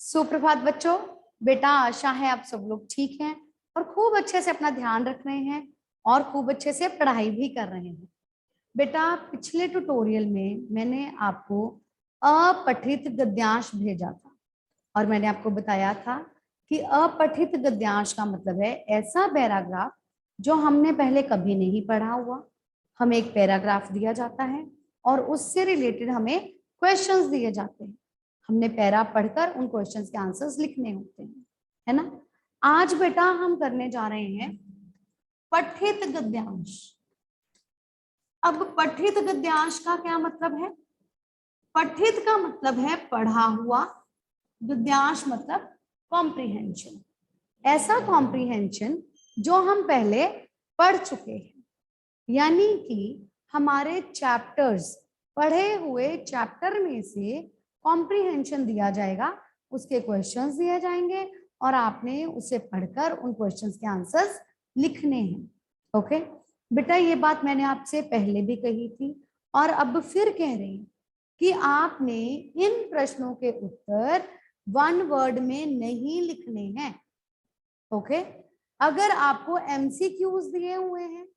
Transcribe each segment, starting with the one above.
सुप्रभात बच्चों। बेटा आशा है आप सब लोग ठीक हैं और खूब अच्छे से अपना ध्यान रख रहे हैं और खूब अच्छे से पढ़ाई भी कर रहे हैं। बेटा पिछले ट्यूटोरियल में मैंने आपको अपठित गद्यांश भेजा था और मैंने आपको बताया था कि अपठित गद्यांश का मतलब है ऐसा पैराग्राफ जो हमने पहले कभी नहीं पढ़ा हुआ। हमें एक पैराग्राफ दिया जाता है और उससे रिलेटेड हमें क्वेश्चंस दिए जाते हैं। हमने पैरा पढ़कर उन क्वेश्चंस के आंसर्स लिखने होते हैं, है ना। आज बेटा हम करने जा रहे हैं पठित गद्यांश। अब पठित गद्यांश का क्या मतलब है? पठित का मतलब है पढ़ा हुआ, गद्यांश मतलब कॉम्प्रिहेंशन। ऐसा कॉम्प्रिहेंशन जो हम पहले पढ़ चुके हैं, यानी कि हमारे चैप्टर्स, पढ़े हुए चैप्टर में से कॉम्प्रिहेंशन दिया जाएगा, उसके क्वेश्चंस दिए जाएंगे और आपने उसे पढ़कर उन क्वेश्चंस के आंसर्स लिखने हैं। ओके बेटा, ये बात मैंने आपसे पहले भी कही थी और अब फिर कह रही हूँ कि आपने इन प्रश्नों के उत्तर वन वर्ड में नहीं लिखने हैं। ओके, अगर आपको एमसीक्यूज दिए हुए हैं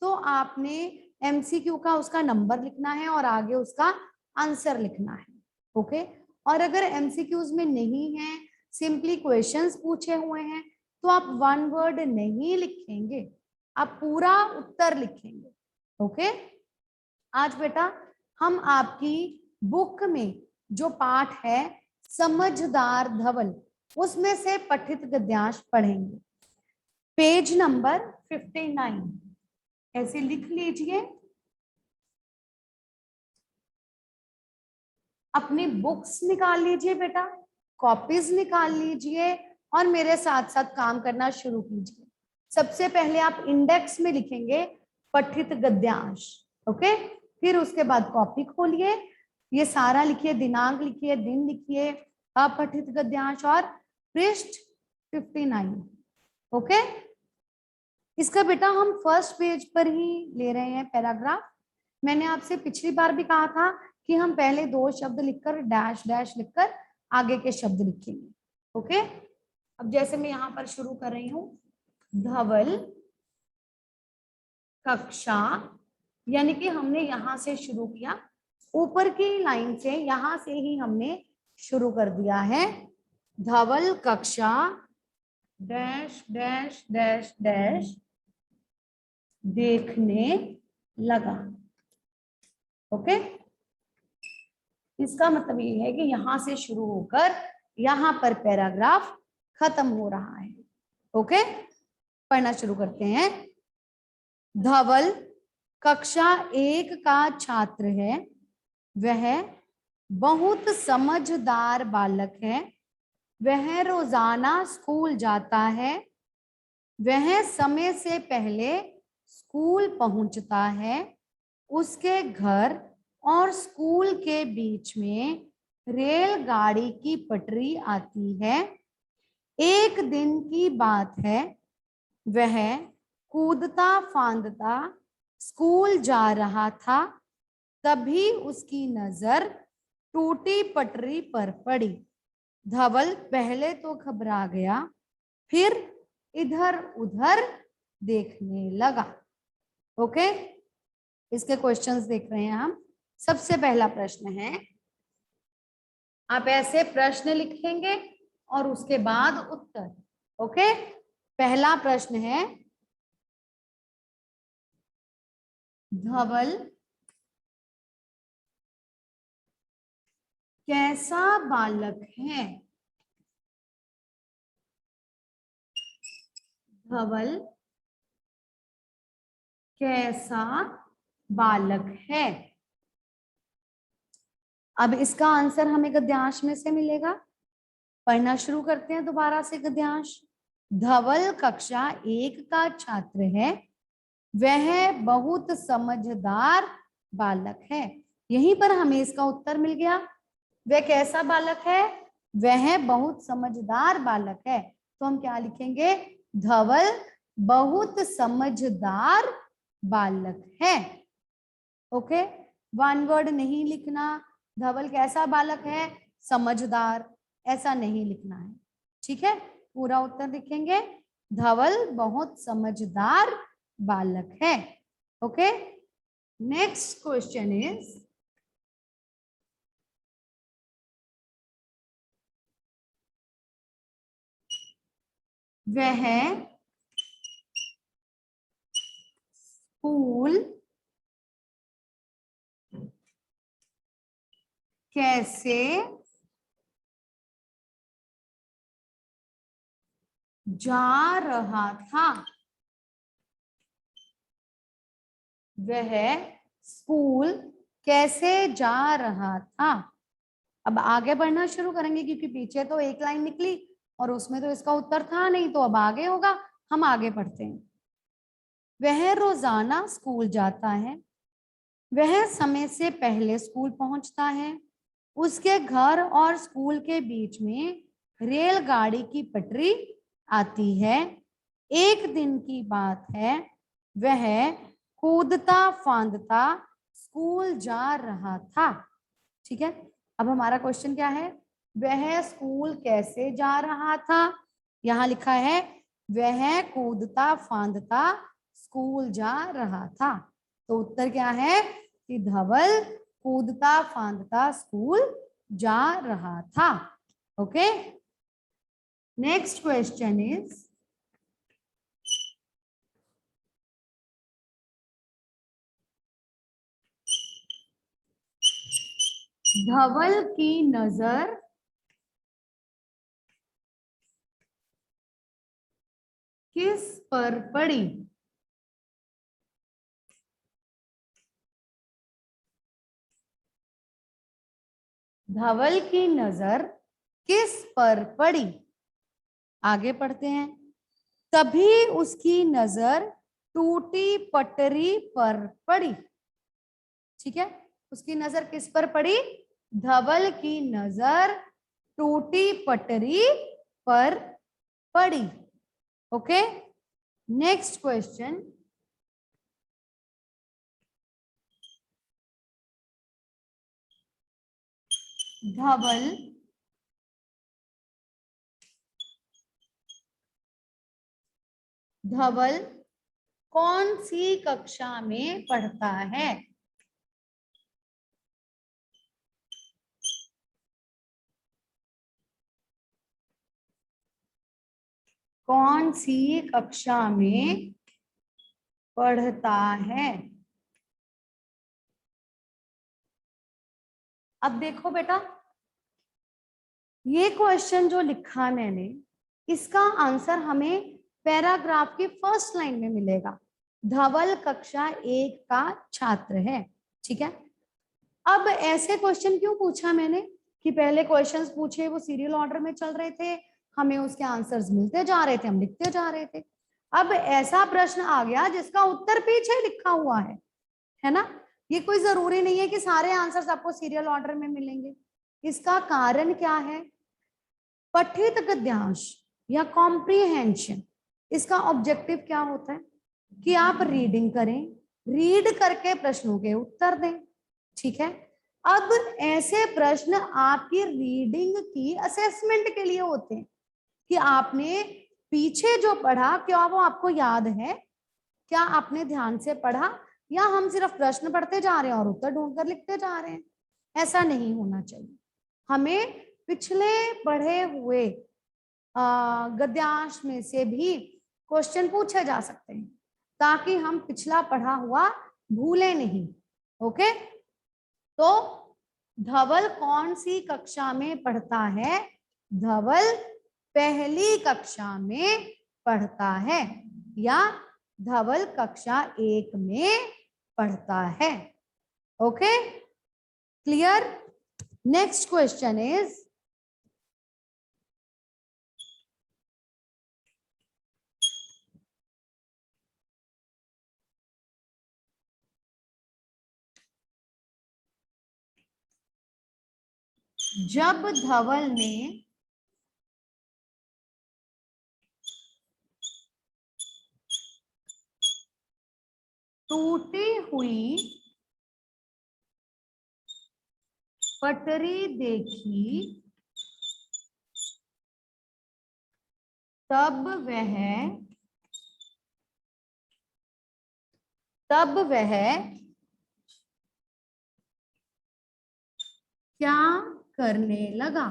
तो आपने एमसीक्यू का उसका नंबर लिखना है और आगे उसका आंसर लिखना है। ओके, और अगर एमसीक्यूज में नहीं है, सिंपली क्वेश्चंस पूछे हुए हैं, तो आप वन वर्ड नहीं लिखेंगे, आप पूरा उत्तर लिखेंगे। ओके, आज बेटा हम आपकी बुक में जो पाठ है समझदार धवल, उसमें से पठित गद्यांश पढ़ेंगे। पेज नंबर 59 ऐसे लिख लीजिए, अपनी बुक्स निकाल लीजिए बेटा, कॉपीज निकाल लीजिए और मेरे साथ साथ काम करना शुरू कीजिए। सबसे पहले आप इंडेक्स में लिखेंगे पठित गद्यांश। ओके, फिर उसके बाद कॉपी खोलिए, ये सारा लिखिए, दिनांक लिखिए, दिन लिखिए, अपठित गद्यांश और पृष्ठ 59। ओके, इसका बेटा हम फर्स्ट पेज पर ही ले रहे हैं पैराग्राफ। मैंने आपसे पिछली बार भी कहा था कि हम पहले दो शब्द लिखकर डैश डैश लिखकर आगे के शब्द लिखेंगे। ओके, अब जैसे मैं यहाँ पर शुरू कर रही हूँ, धवल कक्षा, यानी कि हमने यहाँ से शुरू किया, ऊपर की लाइन से यहाँ से ही हमने शुरू कर दिया है। धवल कक्षा डैश डैश डैश डैश देखने लगा। ओके, इसका मतलब ये है कि यहां से शुरू होकर यहां पर पैराग्राफ खत्म हो रहा है। ओके, पढ़ना शुरू करते हैं। धवल कक्षा 1 का छात्र है, वह बहुत समझदार बालक है, वह रोजाना स्कूल जाता है, वह समय से पहले स्कूल पहुंचता है, उसके घर और स्कूल के बीच में रेलगाड़ी की पटरी आती है। एक दिन की बात है, वह कूदता फांदता स्कूल जा रहा था, तभी उसकी नजर टूटी पटरी पर पड़ी। धवल पहले तो घबरा गया, फिर इधर उधर देखने लगा। ओके, इसके क्वेश्चंस देख रहे हैं हम। सबसे पहला प्रश्न है, आप ऐसे प्रश्न लिखेंगे और उसके बाद उत्तर। ओके, पहला प्रश्न है, धवल कैसा बालक है? धवल कैसा बालक है? अब इसका आंसर हमें गद्यांश में से मिलेगा। पढ़ना शुरू करते हैं दोबारा से गद्यांश। धवल कक्षा 1 का छात्र है, वह बहुत समझदार बालक है। यहीं पर हमें इसका उत्तर मिल गया। वह कैसा बालक है? वह बहुत समझदार बालक है। तो हम क्या लिखेंगे? धवल बहुत समझदार बालक है। ओके, वन वर्ड नहीं लिखना। धवल कैसा बालक है? समझदार। ऐसा नहीं लिखना है, ठीक है। पूरा उत्तर लिखेंगे, धवल बहुत समझदार बालक है। ओके, नेक्स्ट क्वेश्चन इज, वह स्कूल कैसे जा रहा था। वह स्कूल कैसे जा रहा था। अब आगे बढ़ना शुरू करेंगे क्योंकि पीछे तो एक लाइन निकली और उसमें तो इसका उत्तर था नहीं, तो अब आगे होगा। हम आगे पढ़ते हैं। वह रोजाना स्कूल जाता है। वह समय से पहले स्कूल पहुंचता है। उसके घर और स्कूल के बीच में रेलगाड़ी की पटरी आती है। एक दिन की बात है, वह कूदता फांदता स्कूल जा रहा था। ठीक है, अब हमारा क्वेश्चन क्या है, वह स्कूल कैसे जा रहा था। यहाँ लिखा है वह कूदता फांदता स्कूल जा रहा था। तो उत्तर क्या है कि धवल कूदता फांदता स्कूल जा रहा था। ओके, नेक्स्ट क्वेश्चन इज, धवल की नजर किस पर पड़ी। धवल की नजर किस पर पड़ी। आगे पढ़ते हैं। तभी उसकी नजर टूटी पटरी पर पड़ी। ठीक है, उसकी नजर किस पर पड़ी, धवल की नजर टूटी पटरी पर पड़ी। ओके, नेक्स्ट क्वेश्चन, धवल धवल कौन सी कक्षा में पढ़ता है। कौन सी कक्षा में पढ़ता है। अब देखो बेटा, ये क्वेश्चन जो लिखा मैंने, इसका आंसर हमें पैराग्राफ की फर्स्ट लाइन में मिलेगा। धवल कक्षा 1 का छात्र है। ठीक है, अब ऐसे क्वेश्चन क्यों पूछा मैंने कि पहले क्वेश्चंस पूछे वो सीरियल ऑर्डर में चल रहे थे, हमें उसके आंसर्स मिलते जा रहे थे, हम लिखते जा रहे थे। अब ऐसा प्रश्न आ गया जिसका उत्तर पीछे लिखा हुआ है ना। ये कोई जरूरी नहीं है कि सारे आंसर्स आपको सीरियल ऑर्डर में मिलेंगे। इसका कारण क्या है, पठित गद्यांश या कॉम्प्रीहेंशन, इसका ऑब्जेक्टिव क्या होता है कि आप रीडिंग करें, रीड करके प्रश्नों के उत्तर दें। ठीक है, अब ऐसे प्रश्न आपकी रीडिंग की असेसमेंट के लिए होते हैं कि आपने पीछे जो पढ़ा क्या वो आपको याद है, क्या आपने ध्यान से पढ़ा, या हम सिर्फ प्रश्न पढ़ते जा रहे हैं और उत्तर ढूंढकर लिखते जा रहे हैं। ऐसा नहीं होना चाहिए। हमें पिछले पढ़े हुए गद्यांश में से भी क्वेश्चन पूछे जा सकते हैं ताकि हम पिछला पढ़ा हुआ भूले नहीं। ओके, तो धवल कौन सी कक्षा में पढ़ता है, धवल पहली कक्षा में पढ़ता है या धवल कक्षा 1 में पढ़ता है। Okay, clear. Next question is, जब धवल ने टूटी हुई पटरी देखी तब वह क्या करने लगा?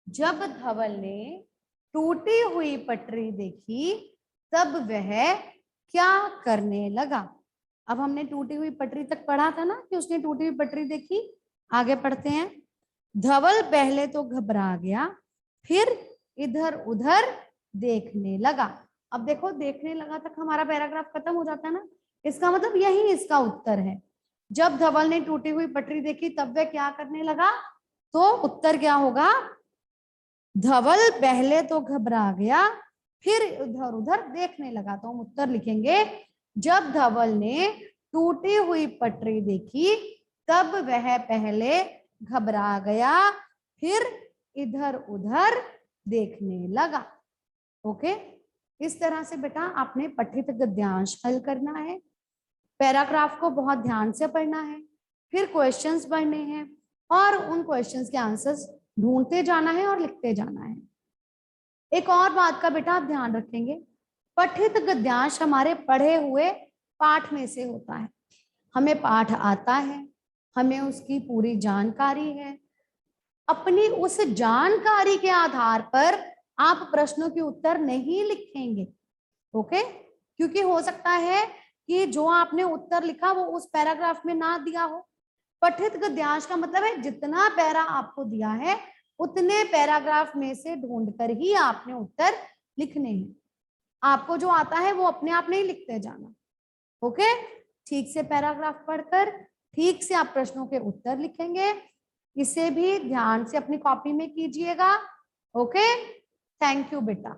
जब धवल ने टूटी हुई पटरी देखी तब वह क्या करने लगा? अब हमने टूटी हुई पटरी तक पढ़ा था ना कि उसने टूटी हुई पटरी देखी। आगे पढ़ते हैं। धवल पहले तो घबरा गया, फिर इधर उधर देखने लगा। अब देखो, देखने लगा तक हमारा पैराग्राफ खत्म हो जाता है ना। इसका मतलब यही इसका उत्तर है। जब धवल ने टूटी हुई पटरी देखी तब वह क्या करने लगा, तो उत्तर क्या होगा? धवल पहले तो घबरा गया, फिर इधर उधर देखने लगा। तो हम उत्तर लिखेंगे, जब धवल ने टूटी हुई पटरी देखी तब वह पहले घबरा गया, फिर इधर उधर देखने लगा। ओके, इस तरह से बेटा आपने पठित गद्यांश हल करना है। पैराग्राफ को बहुत ध्यान से पढ़ना है, फिर क्वेश्चंस पढ़ने हैं और उन क्वेश्चंस के आंसर्स ढूंढते जाना है और लिखते जाना है। एक और बात का बेटा आप ध्यान रखेंगे, पठित गद्यांश हमारे पढ़े हुए पाठ में से होता है। हमें पाठ आता है, हमें उसकी पूरी जानकारी है। अपनी उस जानकारी के आधार पर आप प्रश्नों के उत्तर नहीं लिखेंगे। ओके, क्योंकि हो सकता है कि जो आपने उत्तर लिखा वो उस पैराग्राफ में ना दिया हो। पठित गद्यांश का मतलब है जितना पैरा आपको दिया है उतने पैराग्राफ में से ढूंढकर ही आपने उत्तर लिखने हैं। आपको जो आता है वो अपने आप नहीं लिखते जाना। ओके, ठीक से पैराग्राफ पढ़कर ठीक से आप प्रश्नों के उत्तर लिखेंगे। इसे भी ध्यान से अपनी कॉपी में कीजिएगा। ओके, थैंक यू बेटा।